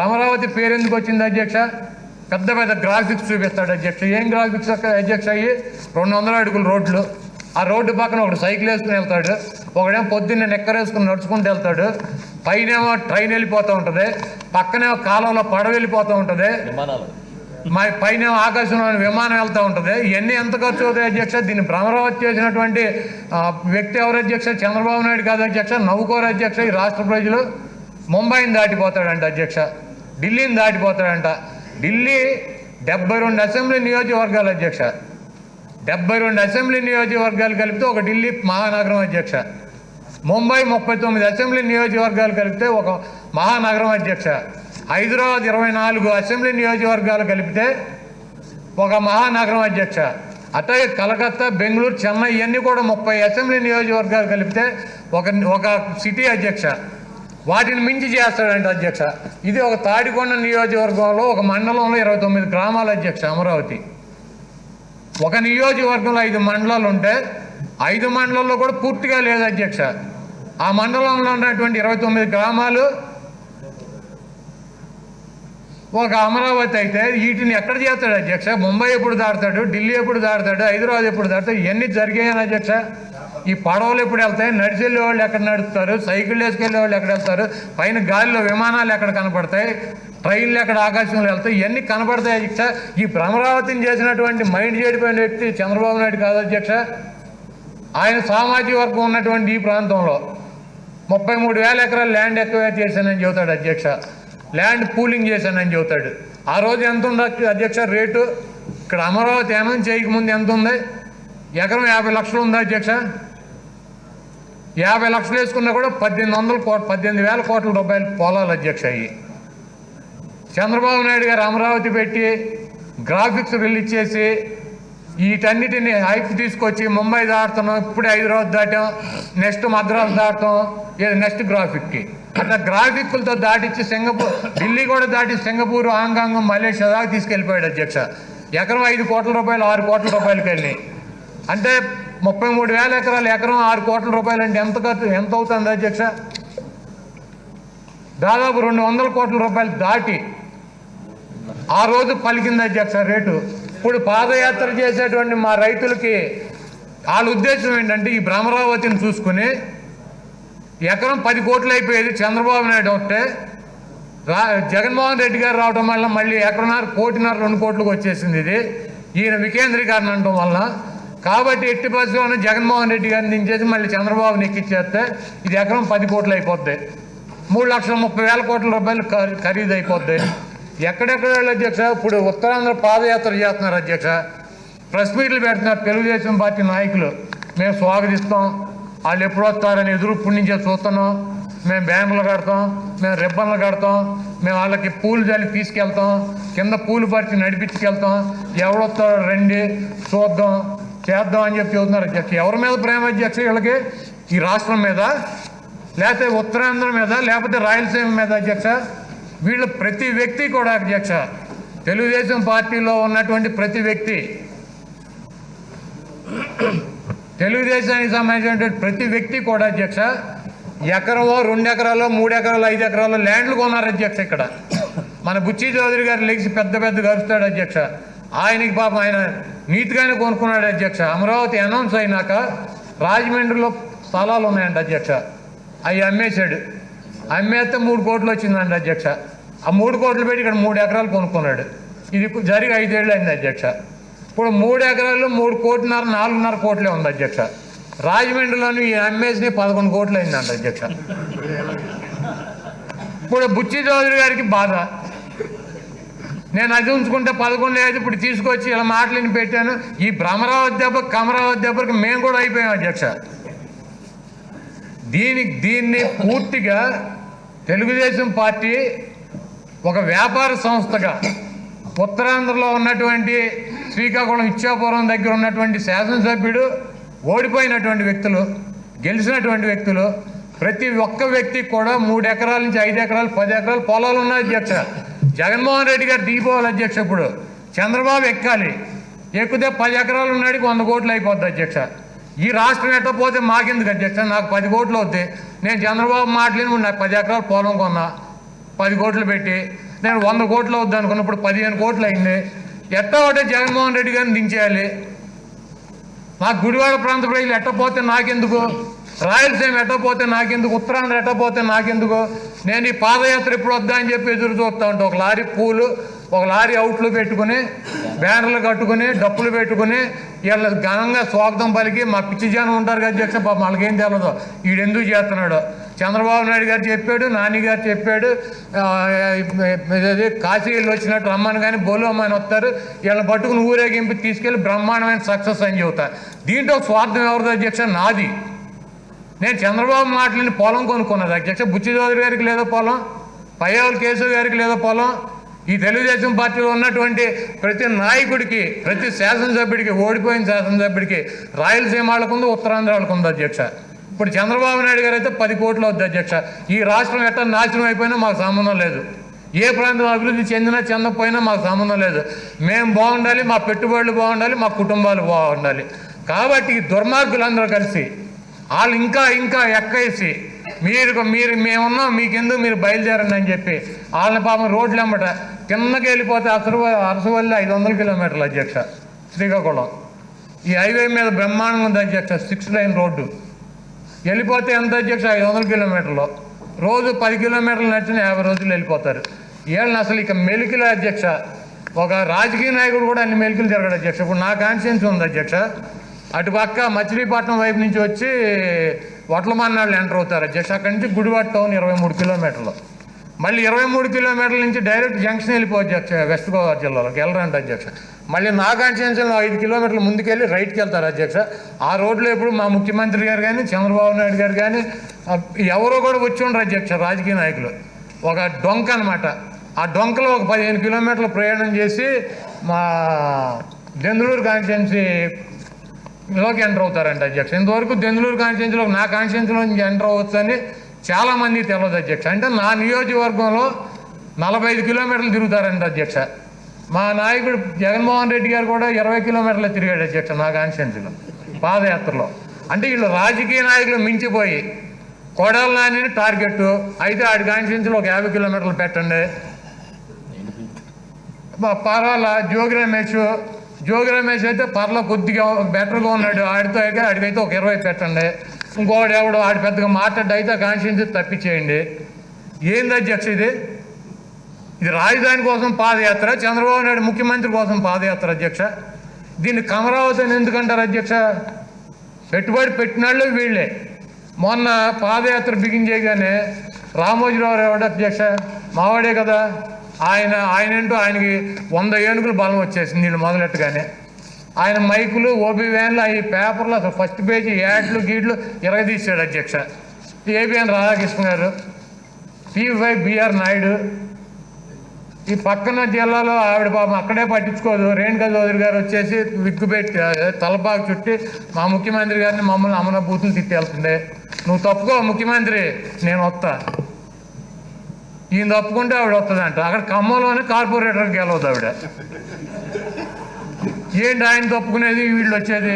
అమరావతి పేరు ఎందుకు వచ్చింది అధ్యక్ష? పెద్ద పెద్ద గ్రాఫిక్స్ చూపిస్తాడు అధ్యక్ష. ఏం గ్రాఫిక్స్ అధ్యక్ష? అయ్యి 200 అడుగుల రోడ్లు, ఆ రోడ్డు పక్కన ఒకడు సైకిల్ వేసుకుని వెళ్తాడు, ఒకడేమో పొద్దున్నే నెక్కరేసుకుని నడుచుకుంటూ వెళ్తాడు, పైనేమో ట్రైన్ వెళ్ళిపోతూ ఉంటుంది, పక్కనేమో కాలంలో పడవ వెళ్ళిపోతూ ఉంటుంది, పైన ఆకాశంలో విమానం వెళ్తూ ఉంటుంది. ఇవన్నీ ఎంత ఖర్చు అవుతాయి అధ్యక్ష? దీన్ని అమరావతి చేసినటువంటి వ్యక్తి ఎవరు అధ్యక్ష? చంద్రబాబు నాయుడు కాదు అధ్యక్ష. నవ్వుకోరు అధ్యక్ష. ఈ రాష్ట్ర ప్రజలు ముంబైని దాటిపోతాడంట అధ్యక్ష, ఢిల్లీని దాటిపోతాడంట. ఢిల్లీ 72 అసెంబ్లీ నియోజకవర్గాలు అధ్యక్ష. 72 అసెంబ్లీ నియోజకవర్గాలు కలిపితే ఒక ఢిల్లీ మహానగరం అధ్యక్ష. ముంబై 39 అసెంబ్లీ నియోజకవర్గాలు కలిపితే ఒక మహానగరం అధ్యక్ష. హైదరాబాద్ 24 అసెంబ్లీ నియోజకవర్గాలు కలిపితే ఒక మహానగరం అధ్యక్ష. అట్లాగే కలకత్తా, బెంగళూరు, చెన్నై ఇవన్నీ కూడా 30 అసెంబ్లీ నియోజకవర్గాలు కలిపితే ఒక సిటీ అధ్యక్ష. వాటిని మించి చేస్తాడంట అధ్యక్ష. ఇది ఒక తాడికొండ నియోజకవర్గంలో ఒక మండలంలో 29 గ్రామాలు అధ్యక్ష అమరావతి. ఒక నియోజకవర్గంలో 5 మండలాలు ఉంటే 5 మండలాల్లో కూడా పూర్తిగా లేదు అధ్యక్ష. ఆ మండలంలో ఉన్నటువంటి 29 గ్రామాలు ఒక అమరావతి అయితే వీటిని ఎక్కడ చేస్తాడు అధ్యక్ష? ముంబై ఎప్పుడు దాడతాడు, ఢిల్లీ ఎప్పుడు దాడతాడు, హైదరాబాద్ ఎప్పుడు దాడతాడు? ఇవన్నీ జరిగాయని అధ్యక్ష. ఈ పడవలు ఎప్పుడు వెళ్తాయి, నడిచి వెళ్ళే వాళ్ళు ఎక్కడ నడుస్తారు, సైకిల్ వేసుకెళ్ళే వాళ్ళు ఎక్కడ వెళ్తారు, పైన గాలిలో విమానాలు ఎక్కడ కనపడతాయి, ట్రైన్లు ఎక్కడ ఆకాశంలో వెళ్తాయి, ఇవన్నీ కనపడతాయి అధ్యక్ష. ఈ అమరావతిని చేసినటువంటి మైండ్ చెడిపోయిన వ్యక్తి చంద్రబాబు నాయుడు కాదు అధ్యక్ష. ఆయన సామాజిక వర్గం ఉన్నటువంటి ఈ ప్రాంతంలో 33,000 ఎకరాలు ల్యాండ్ ఎక్వైర్ చేశానని చెబుతాడు అధ్యక్ష. ల్యాండ్ పూలింగ్ చేశానని చెబుతాడు. ఆ రోజు ఎంత ఉంది అధ్యక్ష రేటు? ఇక్కడ అమరావతి అనౌన్స్ చేయకముందు ఎంత ఉంది? ఎకరం 50 లక్షలు ఉందా అధ్యక్ష? 50 లక్షలు వేసుకున్నా కూడా 18,000 కోట్ల రూపాయలు పొలాలు అధ్యక్ష. అయ్యి చంద్రబాబు నాయుడు గారు అమరావతి పెట్టి గ్రాఫిక్స్ రిలీజ్ చేసి వీటన్నిటిని హైప్ తీసుకొచ్చి ముంబై దాటుతున్నాం, ఇప్పుడే హైదరాబాద్ దాటాం, నెక్స్ట్ మద్రాసు దాటాం, నెక్స్ట్ గ్రాఫిక్కి అట్లా గ్రాఫిక్లతో దాటిచ్చి సింగపూర్, ఢిల్లీ కూడా దాటి సింగపూర్, హాంకాంగ్, మలేషియా దాకా తీసుకెళ్ళిపోయాడు అధ్యక్ష. ఎకరం 5 కోట్ల రూపాయలు 6 కోట్ల రూపాయలకి వెళ్ళినాయి. అంటే 33,000 ఎకరాలు ఎకరం 6 కోట్ల రూపాయలు అంటే ఎంత అవుతుంది అధ్యక్ష? దాదాపు 200 కోట్ల రూపాయలు దాటి ఆ రోజు పలికింది అధ్యక్ష రేటు. ఇప్పుడు పాదయాత్ర చేసేటువంటి మా రైతులకి వాళ్ళ ఉద్దేశం ఏంటంటే ఈ అమరావతిని చూసుకుని ఎకరం 10 కోట్లు అయిపోయేది చంద్రబాబు నాయుడు ఒకటే, జగన్మోహన్ రెడ్డి గారు రావడం వల్ల మళ్ళీ ఎకరన్నర, 1.5 కోట్లకు వచ్చేసింది. ఇది ఈయన వికేంద్రీకరణ అనడం వల్ల. కాబట్టి ఎట్టి పరిస్థితుల్లోనూ జగన్మోహన్ రెడ్డి గారిని దించేసి మళ్ళీ చంద్రబాబుని ఎక్కిచ్చేస్తే ఇది ఎకరం 10 కోట్లు అయిపోద్ది. 3,30,000 కోట్ల రూపాయలు ఖరీదు అయిపోద్ది. ఎక్కడెక్కడ వాళ్ళు అధ్యక్ష? ఇప్పుడు ఉత్తరాంధ్ర పాదయాత్ర చేస్తున్నారు అధ్యక్ష, ప్రెస్ మీట్లు పెడుతున్నారు తెలుగుదేశం పార్టీ నాయకులు. మేము స్వాగతిస్తాం, వాళ్ళు ఎప్పుడు వస్తారని ఇప్పటి నుంచే చూస్తున్నాం, మేము బ్యానర్లు కడతాం, మేము రిబ్బన్లు కడతాం, మేము వాళ్ళకి పూలు జల్లి తీసుకెళ్తాం, కింద పూలు పరిచి నడిపించుకెళ్తాం, ఎవడొస్తారో రండి చూద్దాం చేద్దాం అని చెప్పి చెబుతున్నారు అధ్యక్ష. ఎవరి మీద ప్రేమ అధ్యక్ష వీళ్ళకి? ఈ రాష్ట్రం మీద, లేకపోతే ఉత్తరాంధ్ర మీద, లేకపోతే రాయలసీమ మీద అధ్యక్ష? వీళ్ళు ప్రతి వ్యక్తి కూడా అధ్యక్ష, తెలుగుదేశం పార్టీలో ఉన్నటువంటి ప్రతి వ్యక్తి, తెలుగుదేశానికి సంబంధించినటువంటి ప్రతి వ్యక్తి కూడా అధ్యక్ష ఎకరమో, 2 ఎకరాలు, 3 ఎకరాలు, 5 ఎకరాలు ల్యాండ్లు కొన్నారు అధ్యక్ష. ఇక్కడ మన బుచ్చి చౌదరి గారు లెగిసి పెద్ద గరుస్తాడు అధ్యక్ష. ఆయనకి పాపం ఆయన నీట్గానే కొనుక్కున్నాడు అధ్యక్ష. అమరావతి అనౌన్స్ అయినాక రాజమండ్రిలో స్థలాలు ఉన్నాయంట అధ్యక్ష, అవి అమ్మేశాడు. అమ్మేస్తే 3 కోట్లు వచ్చిందంట అధ్యక్ష. ఆ 3 కోట్లు పెట్టి ఇక్కడ 3 ఎకరాలు కొనుక్కున్నాడు. ఇది జరిగి 5 ఏళ్ళు అయింది అధ్యక్ష. ఇప్పుడు 3 ఎకరాలు 3 కోట్లున్నర, 4.5 కోట్లే ఉంది అధ్యక్ష. రాజమండ్రిలోని ఈ అమ్మేసి 11 కోట్లు అయిందంట అధ్యక్ష. ఇప్పుడు బుచ్చి చౌదరి గారికి బాధ, నేను అది ఉంచుకుంటే 11 లేదు, ఇప్పుడు తీసుకొచ్చి ఇలా మాటలని పెట్టాను. ఈ అమరావతి దెబ్బ, కమరావతి దెబ్బకి మేము కూడా అయిపోయాం అధ్యక్ష. దీన్ని పూర్తిగా తెలుగుదేశం పార్టీ ఒక వ్యాపార సంస్థగా ఉత్తరాంధ్రలో ఉన్నటువంటి శ్రీకాకుళం, ఇచ్చాపురం దగ్గర ఉన్నటువంటి శాసనసభ్యుడు, ఓడిపోయినటువంటి వ్యక్తులు, గెలిచినటువంటి వ్యక్తులు, ప్రతి ఒక్క వ్యక్తి కూడా 3 ఎకరాల నుంచి 5 ఎకరాలు, 10 ఎకరాలు పొలాలు ఉన్నాయి అధ్యక్ష. జగన్మోహన్ రెడ్డి గారు దిగిపోవాలి అధ్యక్ష. ఇప్పుడు చంద్రబాబు ఎక్కాలి, ఎక్కితే 10 ఎకరాలు ఉన్నాడికి 100 కోట్లు అయిపోద్ది అధ్యక్ష. ఈ రాష్ట్రం ఎట్టపోతే మాకెందుకు అధ్యక్ష? నాకు 10 కోట్లు అవుతాయి, నేను చంద్రబాబు మాట్లాడి నాకు 10 ఎకరాలు పొలం కొన్నా, 10 కోట్లు పెట్టి. నేను 100 కోట్లు అవుద్ది అనుకున్నప్పుడు 15 కోట్లు అయింది. ఎట్టా ఒకటే జగన్మోహన్ రెడ్డి గారిని దించేయాలి. నాకు గుడివాడ ప్రాంత ప్రజలు ఎట్టపోతే నాకెందుకు, రాయలసీమ ఎట్టపోతే నాకెందుకు, ఉత్తరాంధ్ర ఎట్టపోతే నాకెందుకు. నేను ఈ పాదయాత్ర ఎప్పుడు వద్దా అని చెప్పి ఎదురు చూస్తూ ఉంటాను. ఒక లారీ పూలు, ఒక లారీ అవుట్లు పెట్టుకుని, బ్యానర్లు కట్టుకుని, డప్పులు పెట్టుకుని వీళ్ళ ఘనంగా స్వాగతం పలికి మా పిచ్చి జనం ఉంటారు కదా అధ్యక్ష, పాపం వాళ్ళకేం తెలియదు వీడెందుకు చేస్తున్నాడు. చంద్రబాబు నాయుడు గారు చెప్పాడు, నాని గారు చెప్పాడు, కాశీలు వచ్చినట్టు రమ్మని కానీ బోలు అమ్మని వస్తారు, వీళ్ళని పట్టుకుని ఊరేగింపు తీసుకెళ్ళి బ్రహ్మాండమైన సక్సెస్ అని చెబుతారు. దీంట్లో స్వార్థం ఎవరిది అధ్యక్ష? నాది. నేను చంద్రబాబు మాటలని పొలం కొనుక్కున్నది అధ్యక్ష. బుచ్చి చౌదరి గారికి లేదో పొలం, పయ్యావుల కేశవ్ గారికి లేదో పొలం. ఈ తెలుగుదేశం పార్టీలో ఉన్నటువంటి ప్రతి నాయకుడికి, ప్రతి శాసనసభ్యుడికి, ఓడిపోయిన శాసనసభ్యుడికి రాయలసీమ వాళ్ళకుంది, ఉత్తరాంధ్ర వాళ్ళకుంది అధ్యక్ష. ఇప్పుడు చంద్రబాబు నాయుడు గారు అయితే 10 కోట్లు అవుద్ది అధ్యక్ష. ఈ రాష్ట్రం ఎట్టా నాశనం అయిపోయినా మాకు సంబంధం లేదు. ఏ ప్రాంతం అభివృద్ధి చెందినా చెందకపోయినా మాకు సంబంధం లేదు. మేము బాగుండాలి, మా పెట్టుబడులు బాగుండాలి, మా కుటుంబాలు బాగుండాలి. కాబట్టి ఈ దుర్మార్గులందరూ కలిసి వాళ్ళు ఇంకా ఇంకా ఎక్కేసి మేమున్నాం మీకెందుకు, మీరు బయలుదేరండి అని చెప్పి వాళ్ళని పాపం రోడ్లు వెంబట కిందకి వెళ్ళిపోతే అరసవల్లి 500 కిలోమీటర్లు అధ్యక్ష శ్రీకాకుళం. ఈ హైవే మీద బ్రహ్మాండంగా ఉంది అధ్యక్ష, 6 లైన్ రోడ్డు. వెళ్ళిపోతే ఎంత అధ్యక్ష? 500 కిలోమీటర్లు. రోజు 10 కిలోమీటర్లు నడిచిన 50 రోజులు వెళ్ళిపోతారు. వీళ్ళని అసలు ఇక మెలికలే అధ్యక్ష. ఒక రాజకీయ నాయకుడు కూడా అన్ని మెలికలు తిరగడు అధ్యక్ష. ఇప్పుడు నా కాన్స్టిట్యున్సీ ఉంది అధ్యక్ష, అటుపక్క మచిలీపట్నం వైపు నుంచి వచ్చి వట్లమన్నాళ్ళు ఎంటర్ అవుతారు అధ్యక్ష. అక్కడి నుంచి గుడివాడ టౌన్ 23 కిలోమీటర్లు. మళ్ళీ 23 కిలోమీటర్ల నుంచి డైరెక్ట్ జంక్షన్ వెళ్ళిపోవచ్చు అధ్యక్ష, వెస్ట్ గోదావరి జిల్లాలోకి వెళ్ళరంట అధ్యక్ష. మళ్ళీ నా కాన్స్టిట్యున్సీలో 5 కిలోమీటర్లు ముందుకెళ్ళి రైట్కి వెళ్తారు అధ్యక్ష. ఆ రోడ్లో ఎప్పుడు మా ముఖ్యమంత్రి గారు కానీ, చంద్రబాబు నాయుడు గారు కానీ ఎవరో కూడా వచ్చి ఉండరు అధ్యక్ష. రాజకీయ నాయకులు ఒక డొంక అనమాట. ఆ డొంకలో ఒక 15 కిలోమీటర్లు ప్రయాణం చేసి మా దెందులూరు కాన్స్టిట్యున్సీలోకి ఎంటర్ అవుతారంట అధ్యక్ష. ఇంతవరకు దెందులూరు కాన్స్టిట్యున్సీలో, నా కాన్స్టిట్యున్సీలో నుంచి ఎంటర్ అవ్వచ్చు అని చాలామంది తెలియదు అధ్యక్ష. అంటే నా నియోజకవర్గంలో 45 కిలోమీటర్లు తిరుగుతారంట అధ్యక్ష. మా నాయకుడు జగన్మోహన్ రెడ్డి గారు కూడా 20 కిలోమీటర్లు తిరిగాడు అధ్యక్ష నా కాన్స్టిట్యున్సీలో పాదయాత్రలో. అంటే వీళ్ళు రాజకీయ నాయకులు మించిపోయి కొడాల నానిని టార్గెట్ అయితే ఆడి కాన్స్టిట్యున్సీలో ఒక 50 కిలోమీటర్లు పెట్టండి. పర్వాలా జోగి రమేష్ అయితే పర్లా కొద్దిగా బెటర్గా ఉన్నాడు, ఆడికైతే ఒక 20 పెట్టండి. ఇంకోటి ఎవడు ఆడి పెద్దగా మాట్లాడి అయితే కాన్స్టిట్యున్సీ తప్పించేయండి. ఏంది అధ్యక్ష ఇది? ఇది రాజధాని కోసం పాదయాత్ర, చంద్రబాబు నాయుడు ముఖ్యమంత్రి కోసం పాదయాత్ర అధ్యక్ష. దీన్ని కమరావతి అని ఎందుకంటారు అధ్యక్ష? పెట్టుబడి పెట్టినాళ్ళు వీళ్ళే. మొన్న పాదయాత్ర బిగించేయగానే రామోజీరావు ఎవడు అధ్యక్ష? మావాడే కదా ఆయనంటూ ఆయనకి 100 ఏనుగులు బలం వచ్చేసింది వీళ్ళు మొదలెట్టగానే. ఆయన మైకులు, ఓబీ వ్యాన్లు, ఈ పేపర్లు అసలు ఫస్ట్ పేజీ యాడ్లు గీడ్లు ఇరగదీశాడు అధ్యక్ష. ఏబిఎన్ రాధాకృష్ణ గారు, టీవీ బిఆర్ నాయుడు, ఈ పక్కన జిల్లాలో ఆవిడ పాపం అక్కడే పట్టించుకోదు, రేణుకా చౌదరి గారు వచ్చేసి విగ్గు పెట్టి తలపాకు చుట్టి మా ముఖ్యమంత్రి గారిని మమ్మల్ని అమన బూతులు తిట్టేళ్తుండే. నువ్వు తప్పుకో ముఖ్యమంత్రి, నేను వస్తా. ఈయన తప్పుకుంటే ఆవిడ వస్తుందంట. అక్కడ ఖమ్మంలోనే కార్పొరేటర్కి గెలవద్దు ఆవిడ. ఏంటి ఆయన తప్పుకునేది, వీళ్ళు వచ్చేది?